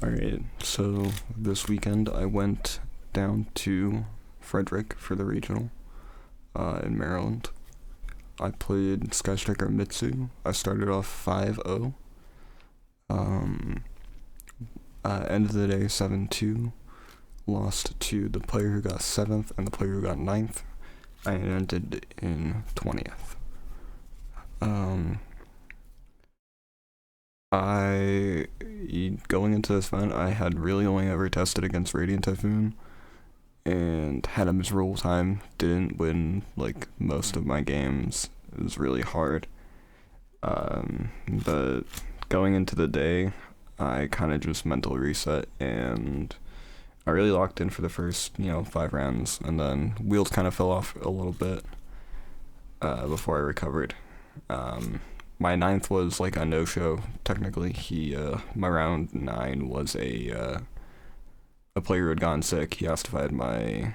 Alright, so this weekend I went down to Frederick for the regional in Maryland. I played Sky Striker Mitsu. I started off 5-0. Um, End of the day 7-2. Lost to the player who got 7th and the player who got 9th. I ended in 20th. I Going into this event, I had really only ever tested against Radiant Typhoon and had a miserable time. Didn't win like most of my games. It was really hard. But going into the day, I kind of just mental reset and I really locked in for the first 5 rounds, and then wheels kind of fell off a little bit before I recovered. My 9th was like a no-show. Technically, my round 9 was a player who had gotten sick. He asked if I had my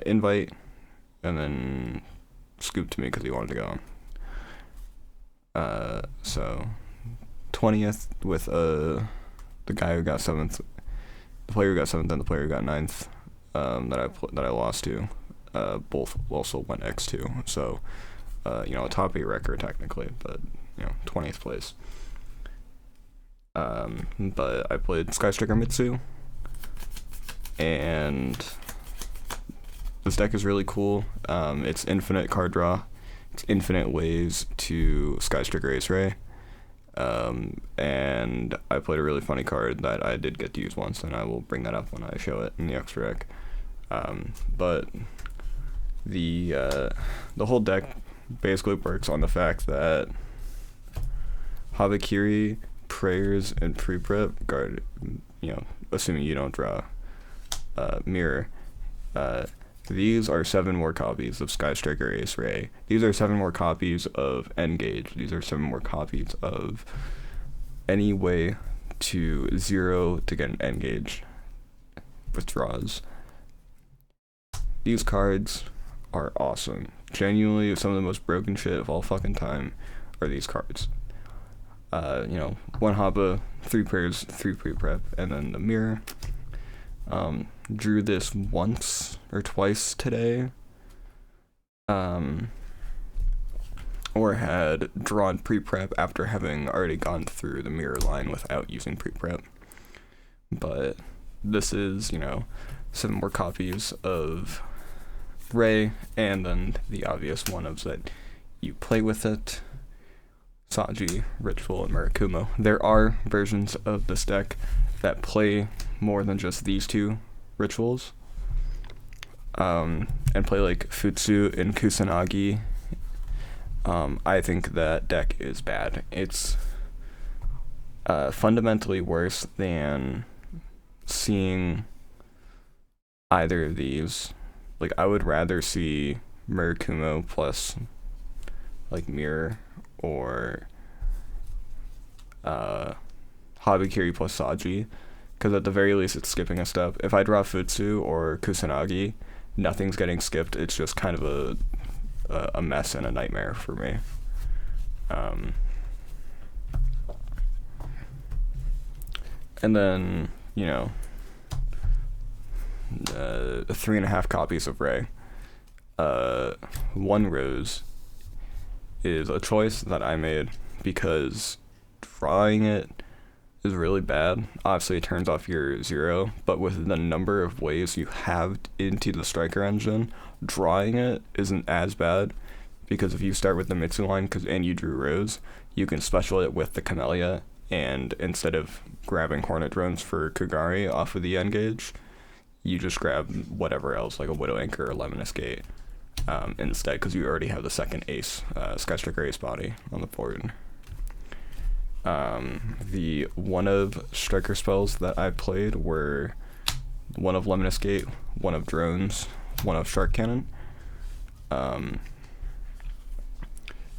invite, and then scooped to me because he wanted to go on. So 20th with the guy who got 7th, the player who got 7th and the player who got 9th, that I lost to. Both also went X-2, so a top 8 record technically, but 20th place. But I played Sky Striker Mitsu, and this deck is really cool. It's infinite card draw. It's infinite ways to Sky Striker Ace Ray. And I played a really funny card that I did get to use once, and I will bring that up when I show it in the extra deck. But the whole deck basically works on the fact that Habakiri, Prayers, and Pre-Prep guard, assuming you don't draw Mirror. These are 7 more copies of Sky Striker Ace Ray. These are 7 more copies of Engage. These are 7 more copies of any way to 0 to get an Engage withdraws. These cards are awesome. Genuinely, some of the most broken shit of all fucking time are these cards. 1 Haba, 3 Prayers, 3 Pre-Prep, and then the Mirror. Drew this once or twice today, or had drawn pre-prep after having already gone through the mirror line without using pre-prep. But this is, 7 more copies of Ray, and then the obvious one of that you play with it, Saji, Ritual, and Murakumo. There are versions of this deck that play more than just these 2 rituals, and play like Futsu and Kusanagi. I think that deck is bad. It's fundamentally worse than seeing either of these. Like, I would rather see Murakumo plus like Mirror, or Habakiri plus Saji, because at the very least it's skipping a step. If I draw Futsu or Kusanagi, nothing's getting skipped. It's just kind of a mess and a nightmare for me. And then 3.5 copies of Ray. 1 Rose is a choice that I made because drawing it is really bad. Obviously, it turns off your 0, but with the number of ways you have into the Striker engine, drawing it isn't as bad, because if you start with the Mitsu line and you drew Rose, you can special it with the Camellia, and instead of grabbing Hornet Drones for Kugari off of the Engage, you just grab whatever else, like a Widow Anchor or Luminous Gate, instead, because you already have the second Ace, Sky Striker Ace body on the board. The one of Striker spells that I played were 1 of Luminous Gate, 1 of Drones, 1 of Shark Cannon.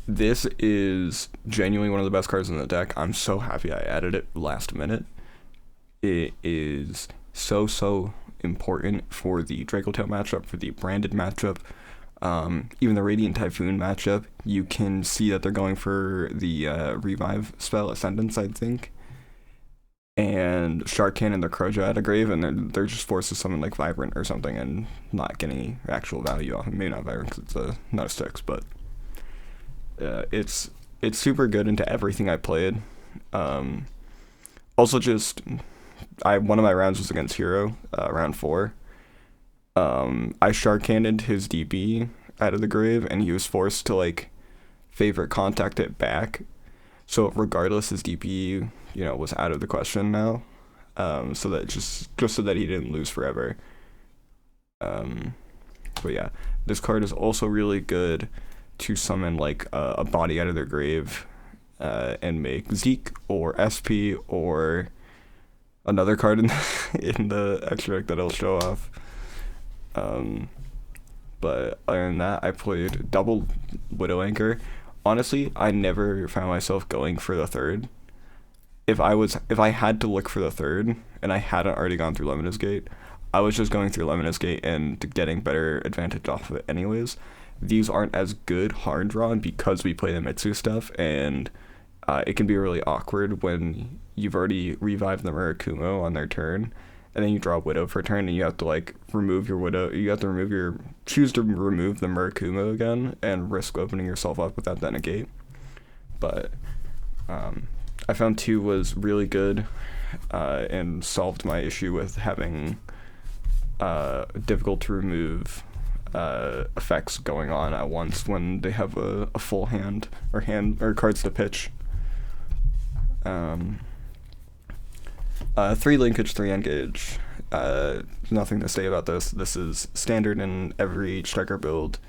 This is genuinely one of the best cards in the deck. I'm so happy I added it last minute. It is so important for the Dracotail matchup, for the branded matchup. Even the Radiant Typhoon matchup, you can see that they're going for the revive spell, Ascendance, I think. And Shark Cannon the Crojo at a grave, and they're just forced to summon like Vibrant or something and not get any actual value off it. Maybe not Vibrant because it's not a 6, but it's super good into everything I played. Also, just one of my rounds was against Hero, round 4. I Shark Cannoned his DB out of the grave, and he was forced to like favorite contact it back. So regardless, his DP, was out of the question now. So that just so that he didn't lose forever. But yeah, this card is also really good to summon like a body out of their grave, and make Zeke or SP or another card in the extract that I'll show off. But other than that, I played double Widow Anchor. Honestly, I never found myself going for the third. If I had to look for the third, and I hadn't already gone through Luminous Gate, I was just going through Luminous Gate and getting better advantage off of it anyways. These aren't as good hard drawn because we play the Mitsu stuff, and it can be really awkward when you've already revived the Murakumo on their turn, and then you draw Widow for a turn, and you have to like remove your Widow. You have to choose to remove the Murakumo again, and risk opening yourself up without that negate. But I found 2 was really good, and solved my issue with having difficult to remove effects going on at once when they have a full hand or cards to pitch. 3 linkage, 3 engage. Nothing to say about this. This is standard in every striker build.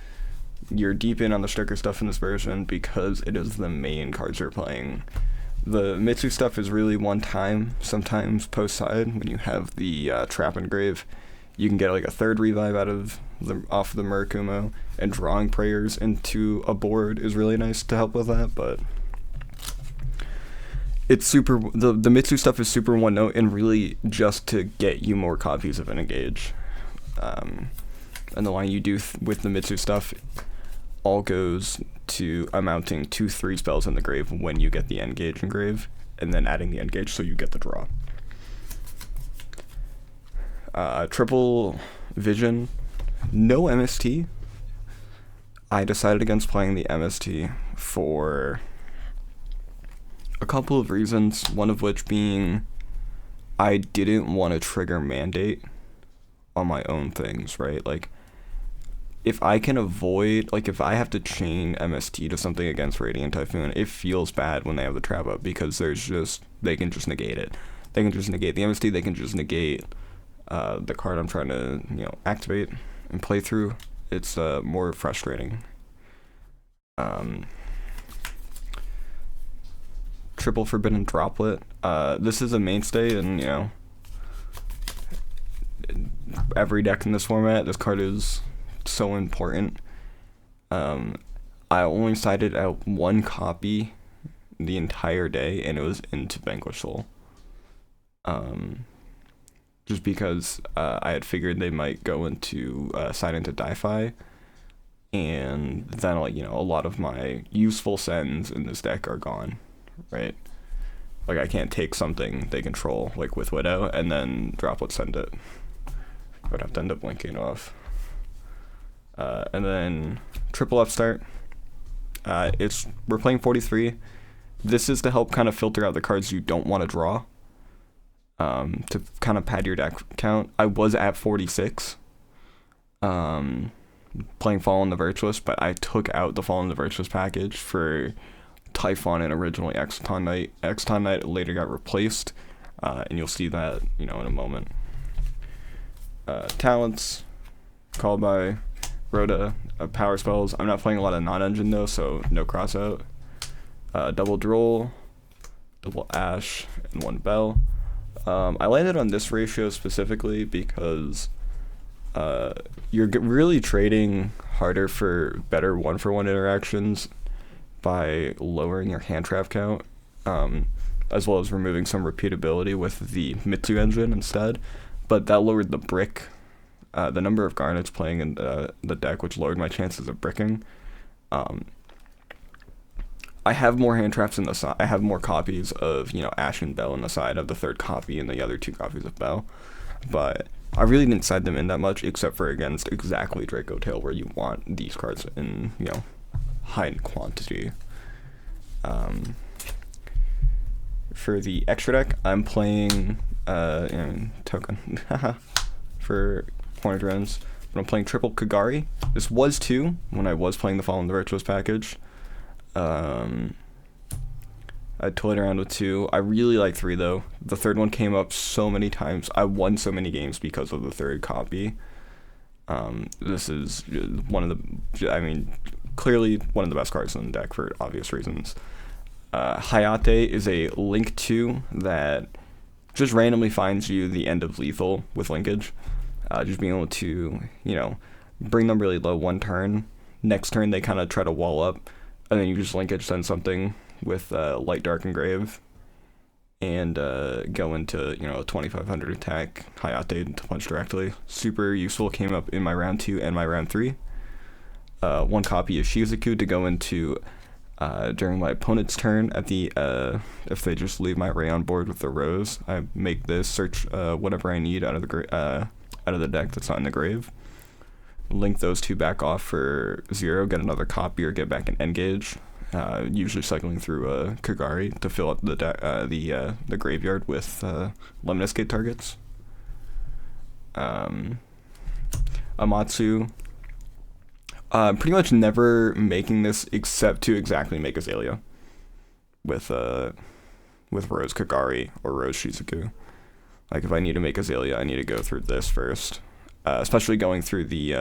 You're deep in on the striker stuff in this version because it is the main cards you're playing. The Mitsu stuff is really one time, sometimes post side when you have the Trap Engrave. You can get like a 3rd revive off the Murakumo, and drawing prayers into a board is really nice to help with that, but it's super, the Mitsu stuff is super one note and really just to get you more copies of an engage. And the line you do with the Mitsu stuff all goes to amounting to 3 spells in the grave when you get the engage in grave, and then adding the engage so you get the draw. Triple Vision, no MST. I decided against playing the MST for a couple of reasons, one of which being I didn't want to trigger Mandate on my own things, right? Like, if I can avoid, like, if I have to chain MST to something against Radiant Typhoon, it feels bad when they have the trap up because they can just negate it. They can just negate the MST, they can just negate the card I'm trying to, activate and play through. It's more frustrating. Triple Forbidden Droplet. This is a mainstay in, every deck in this format. This card is so important. I only sided out 1 copy the entire day, and it was into Vanquish Soul. Just because I had figured they might go into side into Di-Fi, and then a lot of my useful sends in this deck are gone, right? Like, I can't take something they control, like with Widow, and then Droplet send it. I would have to end up linking off. And then Triple Upstart. We're playing 43. This is to help kind of filter out the cards you don't want to draw. To kind of pad your deck count. I was at 46. Playing Fallen the Virtuous, but I took out the Fallen the Virtuous package for Typhon and originally Exton Knight. Exton Knight later got replaced, and you'll see that, in a moment. Talents, called by Rhoda, power spells. I'm not playing a lot of non-engine though, so no cross out. Double Droll, double Ash, and 1 Bell. I landed on this ratio specifically because you're really trading harder for better 1-for-1 interactions by lowering your hand trap count, as well as removing some repeatability with the Mitsu engine instead. But that lowered the brick the number of garnets playing in the deck, which lowered my chances of bricking. I have more hand traps in the side. I have more copies of, Ash and Bell in the side of the third copy and the other 2 copies of Bell. But I really didn't side them in that much, except for against exactly Draco Tail, where you want these cards in, high quantity. For the extra deck, I'm playing token for Horned Drones, but I'm playing triple Kagari. This was 2 when I was playing the Fall in the Virtuous package. I toyed around with 2. I really like 3 though. The third one came up so many times. I won so many games because of the third copy. This is clearly one of the best cards in the deck for obvious reasons. Hayate is a Link 2 that just randomly finds you the end of lethal with linkage. Just being able to, bring them really low one turn. Next turn they kind of try to wall up, and then you just linkage send something with Light, Dark, and Grave, and go into, a 2500 attack Hayate to punch directly. Super useful, came up in my round 2 and my round 3. 1 copy of Shizuku to go into during my opponent's turn at the if they just leave my Ray on board with the Rose. I make this search whatever I need out of the deck that's not in the grave. Link those 2 back off for 0, get another copy or get back an Engage. Usually cycling through Kagari to fill up the graveyard with Lemon Escape targets. Amatsu. Pretty much never making this except to exactly make Azalea with Rose Kagari or Rose Shizuku. Like if I need to make Azalea, I need to go through this first. Especially going through the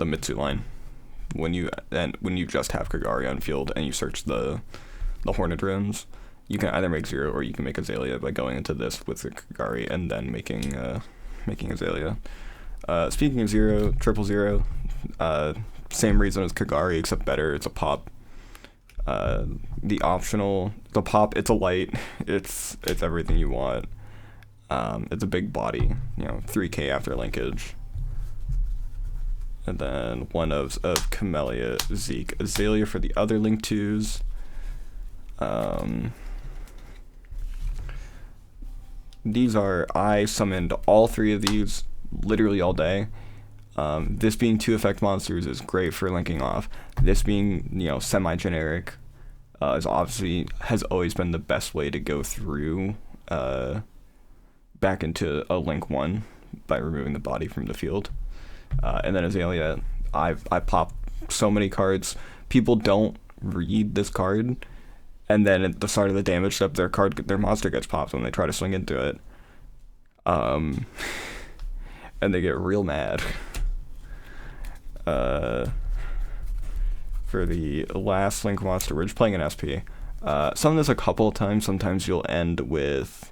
Mitsu line when you just have Kagari on field and you search the Hornet Drones, you can either make 0 or you can make Azalea by going into this with the Kagari and then making Azalea. Speaking of 0, 000, same reason as Kagari except better. It's a pop. The pop, it's a light. It's everything you want. It's a big body, 3k after linkage. And then 1 of Camellia, Zeke, Azalea for the other Link 2s. I summoned all 3 of these literally all day. This being 2 effect monsters is great for linking off. This being, semi-generic, has always been the best way to go through back into a Link 1 by removing the body from the field. And then Azalea, I pop so many cards. People don't read this card, and then at the start of the damage step, their monster gets popped when they try to swing into it. And they get real mad. For the last Link monster, we're just playing an SP. Summon this a couple of times. Sometimes you'll end with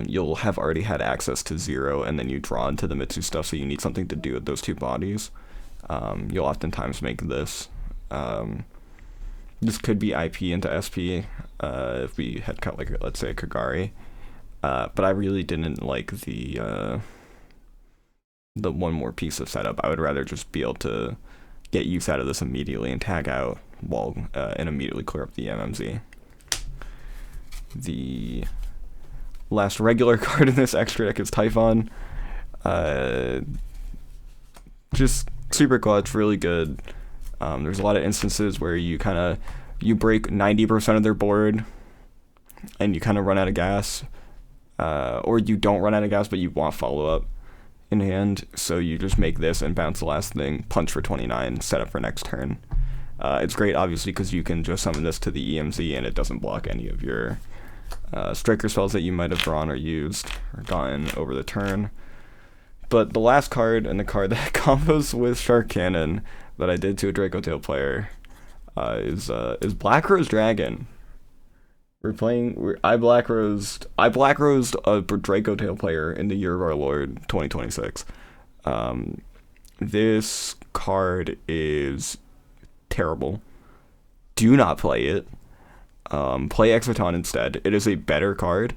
you'll have already had access to 0, and then you draw into the Mitsu stuff, so you need something to do with those 2 bodies. You'll oftentimes make this. This could be IP into SP if we had cut, like, let's say, Kagari. But I really didn't like the 1 more piece of setup. I would rather just be able to get use out of this immediately and tag out and immediately clear up the MMZ. The last regular card in this extra deck is Typhon. Just super clutch, really good. There's a lot of instances where you break 90% of their board and you kind of run out of gas, or you don't run out of gas but you want follow-up in hand, so you just make this and bounce the last thing, punch for 29, set up for next turn. It's great obviously because you can just summon this to the EMZ and it doesn't block any of your striker spells that you might have drawn or used or gotten over the turn. But the last card, and the card that combos with Shark Cannon that I did to a Draco Tail player, is Black Rose Dragon. I Black Rosed a Draco Tail player in the year of our Lord 2026. This card is terrible. Do not play it. Play Exoton instead. It is a better card.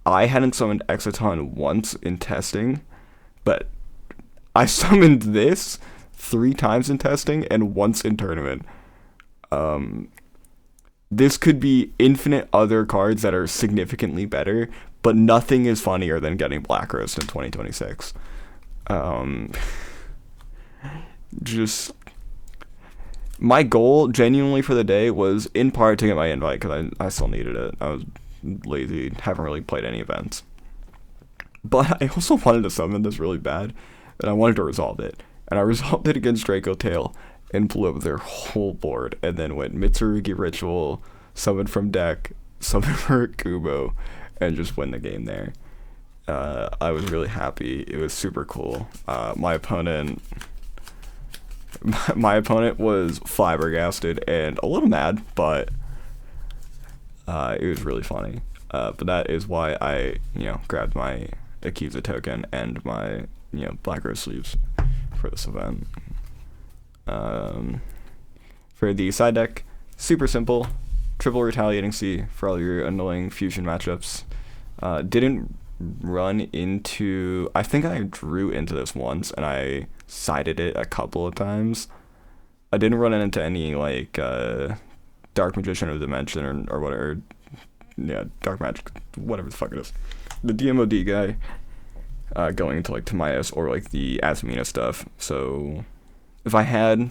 I hadn't summoned Exciton once in testing, but I summoned this 3 times in testing and once in tournament. This could be infinite other cards that are significantly better, but nothing is funnier than getting Black Rose in 2026. Just my goal genuinely for the day was in part to get my invite because I still needed it. I was lazy, haven't really played any events, but I also wanted to summon this really bad, and I wanted to resolve it, and I resolved it against Draco Tail and blew up their whole board, and then went Mitsurugi Ritual, summon from deck, summon for Kubo, and just win the game there. I was really happy. It was super cool. My opponent was flabbergasted and a little mad, but it was really funny. But that is why I, grabbed my Akiza token and my, Black Rose sleeves for this event. For the side deck, super simple, triple Retaliating Sea for all your annoying fusion matchups. Didn't run into, I think I drew into this once and I sided it a couple of times. I didn't run into any Dark Magician of Dimension or whatever. Yeah, Dark Magic, whatever the fuck it is. The DMOD guy going into Timaeus or the Azumina stuff. So if I had,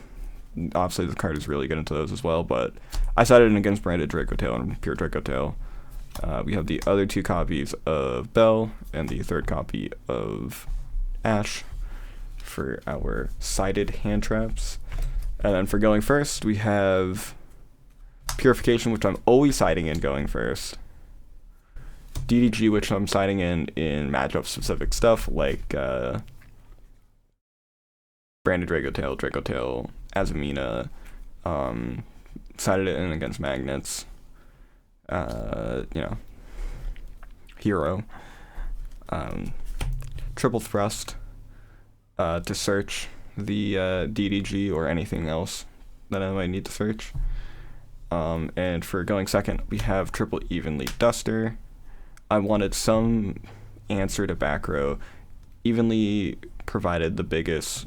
obviously the card is really good into those as well, but I sided in against branded Draco Tail and pure Draco Tail. We have the other 2 copies of Bell and the 3rd copy of Ash for our sided hand traps. And then for going first, we have Purification, which I'm always siding in going first. DDG, which I'm siding in matchup specific stuff like branded Draco Tail, Azumina, sided it in against Magnets, Hero, Triple Thrust, to search the DDG or anything else that I might need to search. And for going second, we have Triple Evenly Duster. I wanted some answer to back row. Evenly provided the biggest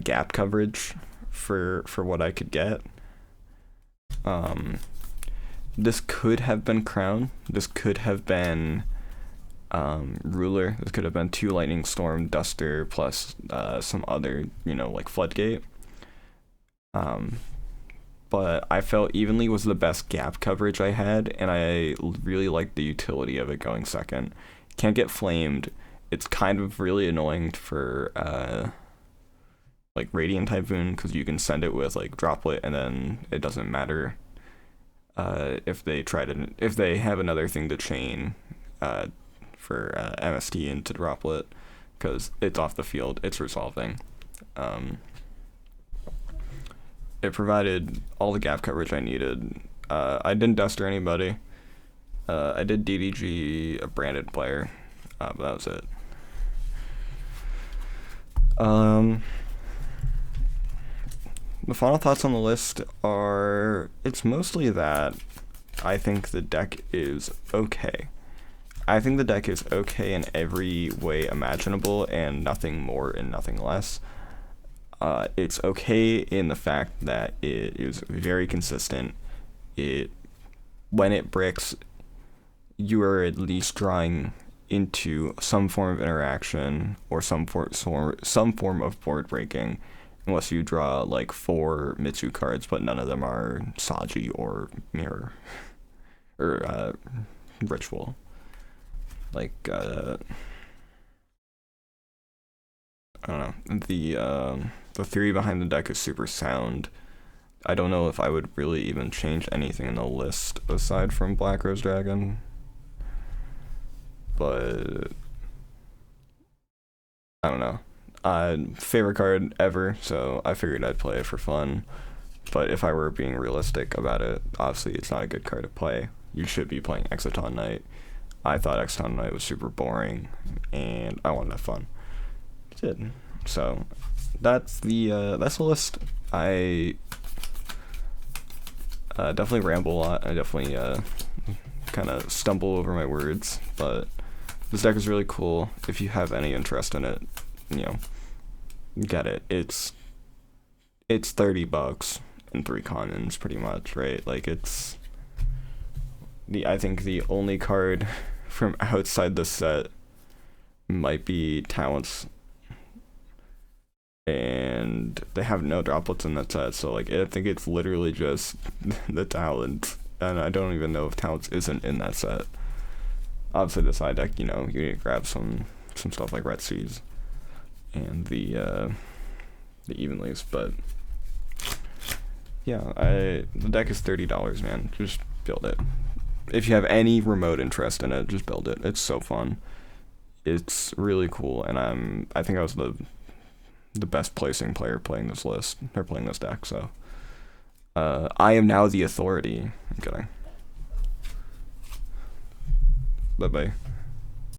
gap coverage for what I could get. This could have been Crown. This could have been Ruler. This could have been 2 Lightning Storm, Duster, plus some other, Floodgate. But I felt Evenly was the best gap coverage I had, and I really liked the utility of it going second. Can't get flamed. It's kind of really annoying for Radiant Typhoon, because you can send it with Droplet, and then it doesn't matter if they have another thing to chain for MST into Droplet, because it's off the field, it's resolving. It provided all the gap coverage I needed. I didn't Duster anybody. I did DDG a branded player, but that was it. The final thoughts on the list are, it's mostly that I think the deck is okay. I think the deck is okay in every way imaginable, and nothing more and nothing less. It's okay in the fact that it is very consistent. When it bricks, you are at least drawing into some form of interaction or some form of board breaking, unless you draw 4 Mitsu cards, but none of them are Saji or Mirror or Ritual. I don't know. The theory behind the deck is super sound. I don't know if I would really even change anything in the list aside from Black Rose Dragon. But I don't know. Favorite card ever, so I figured I'd play it for fun. But if I were being realistic about it, obviously it's not a good card to play. You should be playing Exciton Knight. I thought Exciton Knight was super boring, and I wanted to have fun. It did. So that's the list. I definitely ramble a lot. I definitely kind of stumble over my words, but this deck is really cool. If you have any interest in it, you know, get it. It's $30 and 3 commons, pretty much, right? Like, it's I think the only card from outside the set might be Talents, and they have no droplets in that set, so like I think it's literally just the Talents, and I don't even know if Talents isn't in that set. Obviously the side deck, you know, you need to grab some stuff like Red Seas and the Evenlies, but yeah, the deck is $30, man. Just build it. If you have any remote interest in it, just build it. It's so fun. It's really cool, and I think I was the best placing player playing this list, or playing this deck, so I am now the authority. I'm kidding. Bye-bye.